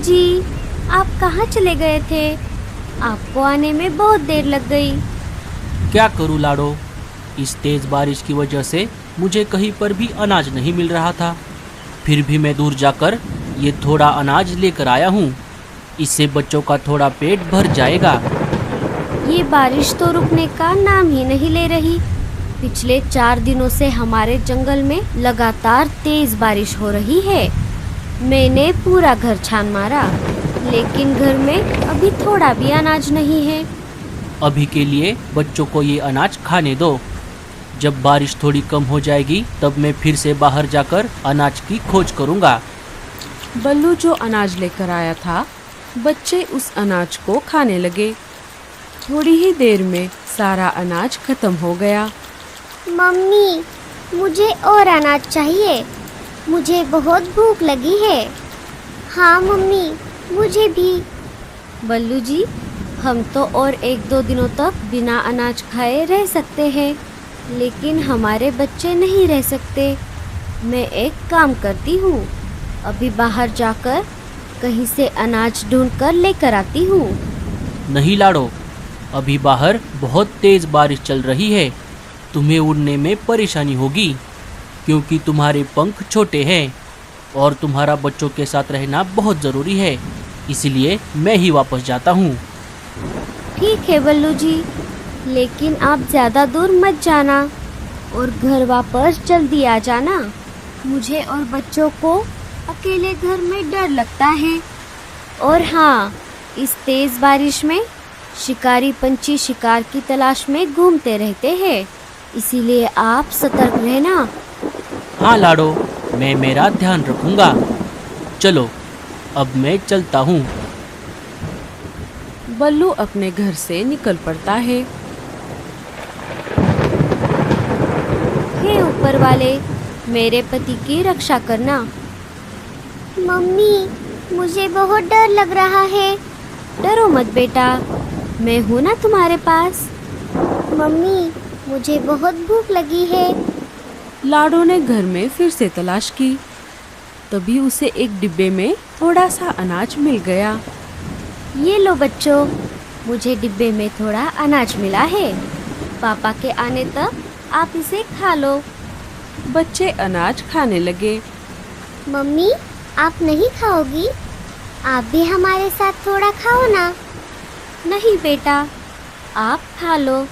जी, आप कहाँ चले गए थे? आपको आने में बहुत देर लग गई। क्या करूँ लाडो, इस तेज बारिश की वजह से मुझे कहीं पर भी अनाज नहीं मिल रहा था। फिर भी मैं दूर जाकर ये थोड़ा अनाज लेकर आया हूँ। इससे बच्चों का थोड़ा पेट भर जाएगा। ये बारिश तो रुकने का नाम ही नहीं ले रही। पिछले 4 दिनों से हमारे जंगल में लगातार तेज बारिश हो रही है। मैंने पूरा घर छान मारा, लेकिन घर में अभी थोड़ा भी अनाज नहीं है। अभी के लिए बच्चों को ये अनाज खाने दो। जब बारिश थोड़ी कम हो जाएगी तब मैं फिर से बाहर जाकर अनाज की खोज करूँगा। बल्लू जो अनाज लेकर आया था, बच्चे उस अनाज को खाने लगे। थोड़ी ही देर में सारा अनाज खत्म हो गया। मम्मी, मुझे और अनाज चाहिए। मुझे बहुत भूख लगी है। हाँ मम्मी, मुझे भी। बल्लू जी, हम तो और 1-2 दिनों तक बिना अनाज खाए रह सकते हैं, लेकिन हमारे बच्चे नहीं रह सकते। मैं एक काम करती हूँ, अभी बाहर जाकर कहीं से अनाज ढूंढकर लेकर आती हूँ। नहीं लाडो, अभी बाहर बहुत तेज बारिश चल रही है। तुम्हें उड़ने में परेशानी होगी, क्योंकि तुम्हारे पंख छोटे हैं और तुम्हारा बच्चों के साथ रहना बहुत ज़रूरी है। इसलिए मैं ही वापस जाता हूँ। ठीक है बल्लू जी, लेकिन आप ज़्यादा दूर मत जाना और घर वापस जल्दी आ जाना। मुझे और बच्चों को अकेले घर में डर लगता है। और हाँ, इस तेज़ बारिश में शिकारी पंछी शिकार की तलाश में घूमते रहते हैं, इसीलिए आप सतर्क रहना। हाँ लाडो, मैं मेरा ध्यान रखूँगा। चलो, अब मैं चलता हूँ। बल्लू अपने घर से निकल पड़ता है। हे ऊपर वाले, मेरे पति की रक्षा करना। मम्मी, मुझे बहुत डर लग रहा है। डरो मत बेटा, मैं हूँ ना तुम्हारे पास। मम्मी, मुझे बहुत भूख लगी है। लाडो ने घर में फिर से तलाश की। तभी उसे एक डिब्बे में थोड़ा सा अनाज मिल गया। ये लो बच्चों, मुझे डिब्बे में थोड़ा अनाज मिला है। पापा के आने तक आप इसे खा लो। बच्चे अनाज खाने लगे। मम्मी, आप नहीं खाओगी? आप भी हमारे साथ थोड़ा खाओ ना। नहीं बेटा, आप खा लो।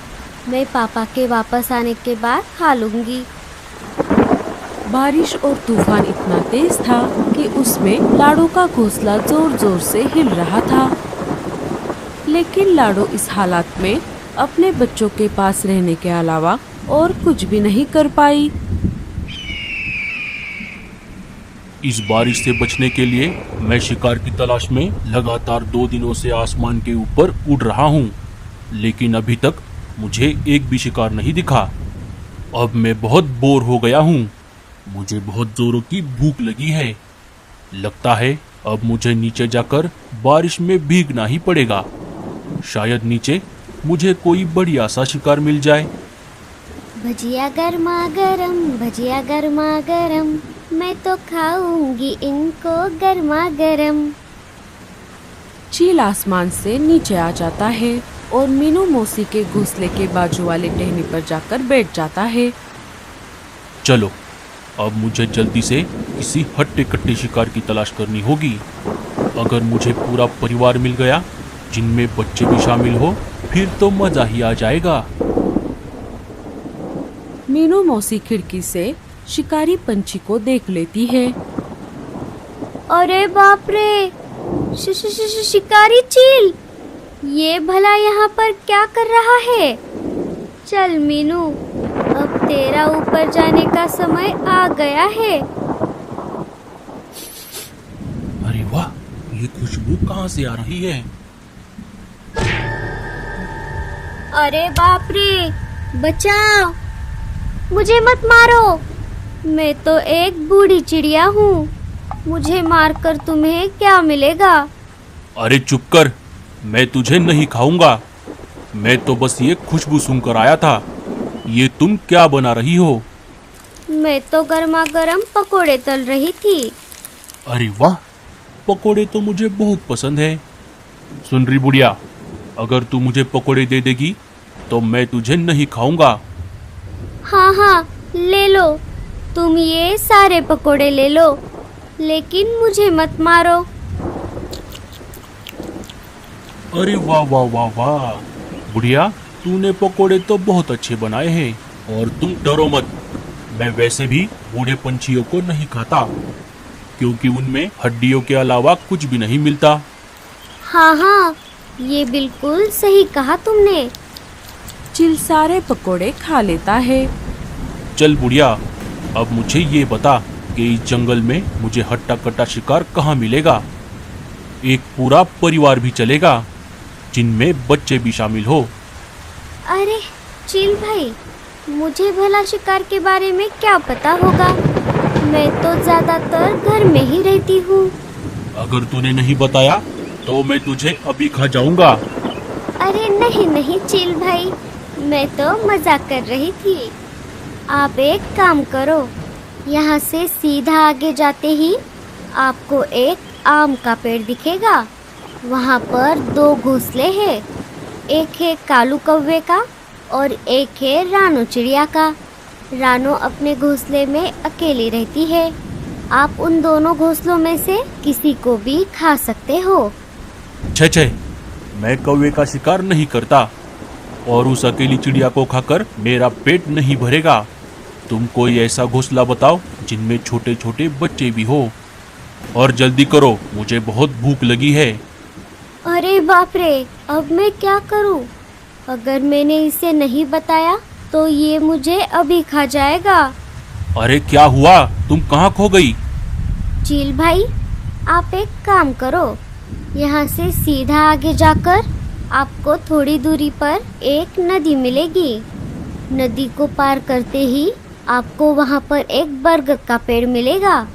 मैं पापा के वापस आने के बाद खा लूँगी। बारिश और तूफान इतना तेज था कि उसमें लाडो का घोंसला जोर जोर से हिल रहा था। लेकिन लाडो इस हालात में अपने बच्चों के पास रहने के अलावा और कुछ भी नहीं कर पाई। इस बारिश से बचने के लिए मैं शिकार की तलाश में लगातार 2 दिनों से आसमान के ऊपर उड़ रहा हूँ, लेकिन अभी तक मुझे एक भी शिकार नहीं दिखा। अब मैं बहुत बोर हो गया हूँ। मुझे बहुत जोरों की भूख लगी है। लगता है अब मुझे नीचे जाकर बारिश में भीगना ही पड़ेगा। शायद नीचे मुझे कोई बढ़िया सा शिकार मिल जाए। भजिया गर्मा गरम, भजिया गर्मा गरम, मैं तो खाऊंगी इनको गर्मा गरम। चील आसमान से नीचे आ जाता है और मीनू मौसी के घोंसले के बाजू वाले टहनी पर जाकर बैठ जाता है। चलो, अब मुझे जल्दी से किसी हट्टे कट्टे शिकार की तलाश करनी होगी। अगर मुझे पूरा परिवार मिल गया, जिनमें बच्चे भी शामिल हो, फिर तो मजा ही आ जाएगा। मीनू मौसी खिड़की से शिकारी पंछी को देख लेती है। अरे बाप रे, शिकारी चील, ये भला यहाँ पर क्या कर रहा है? चल मीनू, अब तेरा ऊपर जाने का समय आ गया है। अरे वाह, ये खुशबू कहाँ से आ रही है? अरे बाप रे, बचाओ, मुझे मत मारो। मैं तो एक बूढ़ी चिड़िया हूँ, मुझे मारकर तुम्हें क्या मिलेगा? अरे चुप कर, मैं तुझे नहीं खाऊंगा। मैं तो बस ये खुशबू सूंघकर आया था। ये तुम क्या बना रही हो? मैं तो गर्मा गर्म पकोड़े तल रही थी। अरे वाह, पकोड़े तो मुझे बहुत पसंद है। सुन रही बुढ़िया, अगर तू मुझे पकोड़े दे देगी तो मैं तुझे नहीं खाऊंगा। हाँ हाँ, ले लो, तुम ये सारे पकोड़े ले लो, लेकिन मुझे मत मारो। अरे वाह वाह वाह वाह, बुढ़िया तूने पकोड़े तो बहुत अच्छे बनाए हैं। और तुम डरो मत, मैं वैसे भी बूढ़े पंछियों को नहीं खाता, क्योंकि उनमें हड्डियों के अलावा कुछ भी नहीं मिलता। हाँ हाँ, ये बिल्कुल सही कहा तुमने। चील सारे पकोड़े खा लेता है। चल बुढ़िया, अब मुझे ये बता कि इस जंगल में मुझे हट्टा कट्टा शिकार कहाँ मिलेगा। एक पूरा परिवार भी चलेगा, जिनमें बच्चे भी शामिल हो। अरे चील भाई, मुझे भला शिकार के बारे में क्या पता होगा, मैं तो ज्यादातर घर में ही रहती हूँ। अगर तूने नहीं बताया तो मैं तुझे अभी खा जाऊंगा। अरे नहीं नहीं चील भाई, मैं तो मजाक कर रही थी। आप एक काम करो, यहाँ से सीधा आगे जाते ही आपको एक आम का पेड़ दिखेगा। वहाँ पर 2 घोंसले हैं, एक है कालू कौवे का और एक है रानो चिड़िया का। रानो अपने घोंसले में अकेली रहती है। आप उन दोनों घोंसलों में से किसी को भी खा सकते हो। छे छे, मैं कौवे का शिकार नहीं करता और उस अकेली चिड़िया को खाकर मेरा पेट नहीं भरेगा। तुम कोई ऐसा घोंसला बताओ जिनमें छोटे छोटे बच्चे भी हो, और जल्दी करो, मुझे बहुत भूख लगी है। अरे बाप रे, अब मैं क्या करूं? अगर मैंने इसे नहीं बताया तो ये मुझे अभी खा जाएगा। अरे क्या हुआ, तुम कहाँ खो गई? चील भाई, आप एक काम करो, यहाँ से सीधा आगे जाकर आपको थोड़ी दूरी पर एक नदी मिलेगी। नदी को पार करते ही आपको वहाँ पर एक बरगद का पेड़ मिलेगा।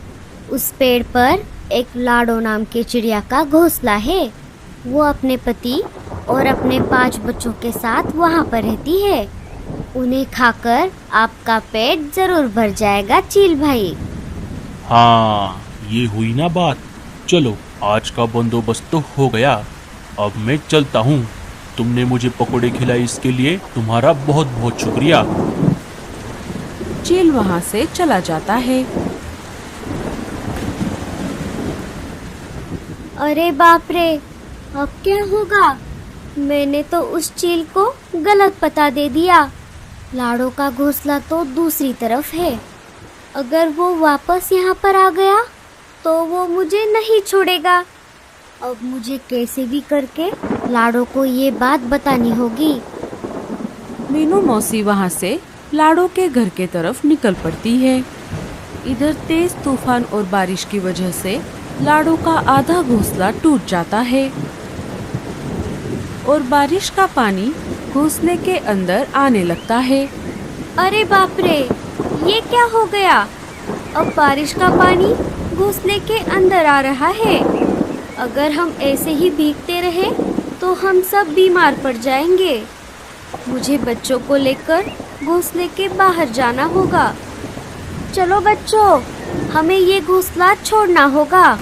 उस पेड़ पर एक लाडो नाम के चिड़िया का घोंसला है। वो अपने पति और अपने 5 बच्चों के साथ वहाँ पर रहती है। उन्हें खाकर आपका पेट जरूर भर जाएगा चील भाई। हाँ, ये हुई ना बात। चलो, आज का बंदोबस्त तो हो गया। अब मैं चलता हूँ। तुमने मुझे पकोड़े खिलाए, इसके लिए तुम्हारा बहुत बहुत शुक्रिया। चील वहाँ से चला जाता है। अरे बाप रे, अब क्या होगा? मैंने तो उस चील को गलत पता दे दिया। लाडो का घोंसला तो दूसरी तरफ है। अगर वो वापस यहाँ पर आ गया तो वो मुझे नहीं छोड़ेगा। अब मुझे कैसे भी करके लाडो को ये बात बतानी होगी। मीनू मौसी वहाँ से लाडो के घर के तरफ निकल पड़ती है। इधर तेज तूफान और बारिश की वजह से लाडो का आधा घोंसला टूट जाता है और बारिश का पानी घोंसले के अंदर आने लगता है। अरे बाप रे, ये क्या हो गया? अब बारिश का पानी घोंसले के अंदर आ रहा है। अगर हम ऐसे ही भीगते रहे तो हम सब बीमार पड़ जाएंगे। मुझे बच्चों को लेकर घोंसले के बाहर जाना होगा। चलो बच्चों, हमें ये घोंसला छोड़ना होगा।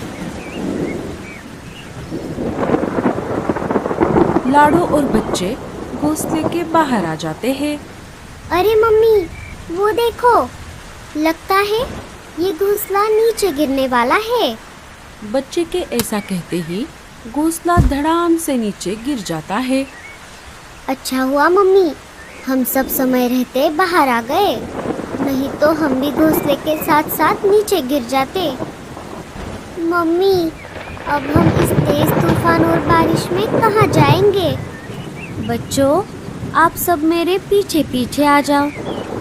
लाडो और बच्चे घोंसले के बाहर आ जाते हैं। अरे मम्मी, वो देखो, लगता है ये घोंसला नीचे गिरने वाला है। बच्चे के ऐसा कहते ही घोंसला धड़ाम से नीचे गिर जाता है। अच्छा हुआ मम्मी, हम सब समय रहते बाहर आ गए, नहीं तो हम भी घोंसले के साथ साथ नीचे गिर जाते। मम्मी, अब हम इस तेज तूफान और बारिश में कहाँ जाएंगे? बच्चों, आप सब मेरे पीछे पीछे आ जाओ।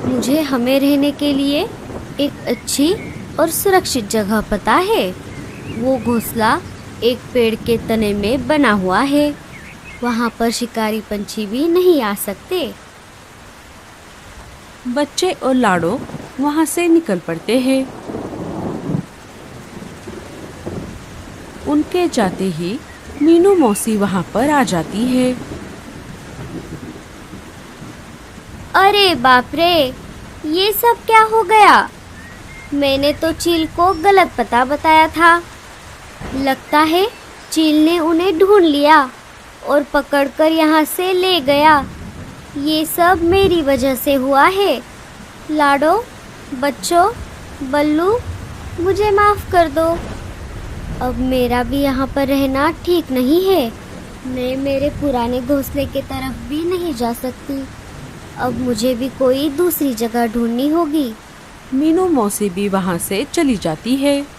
मुझे हमें रहने के लिए एक अच्छी और सुरक्षित जगह पता है। वो घोंसला एक पेड़ के तने में बना हुआ है। वहाँ पर शिकारी पंछी भी नहीं आ सकते। बच्चे और लाडो वहाँ से निकल पड़ते हैं। उनके जाते ही मीनू मौसी वहाँ पर आ जाती है। अरे बाप रे, ये सब क्या हो गया? मैंने तो चील को गलत पता बताया था। लगता है चील ने उन्हें ढूंढ लिया और पकड़कर यहाँ से ले गया। ये सब मेरी वजह से हुआ है। लाडो, बच्चों, बल्लू, मुझे माफ़ कर दो। अब मेरा भी यहाँ पर रहना ठीक नहीं है। मैं मेरे पुराने घोंसले की तरफ भी नहीं जा सकती। अब मुझे भी कोई दूसरी जगह ढूंढनी होगी। मीनू मौसी भी वहाँ से चली जाती है।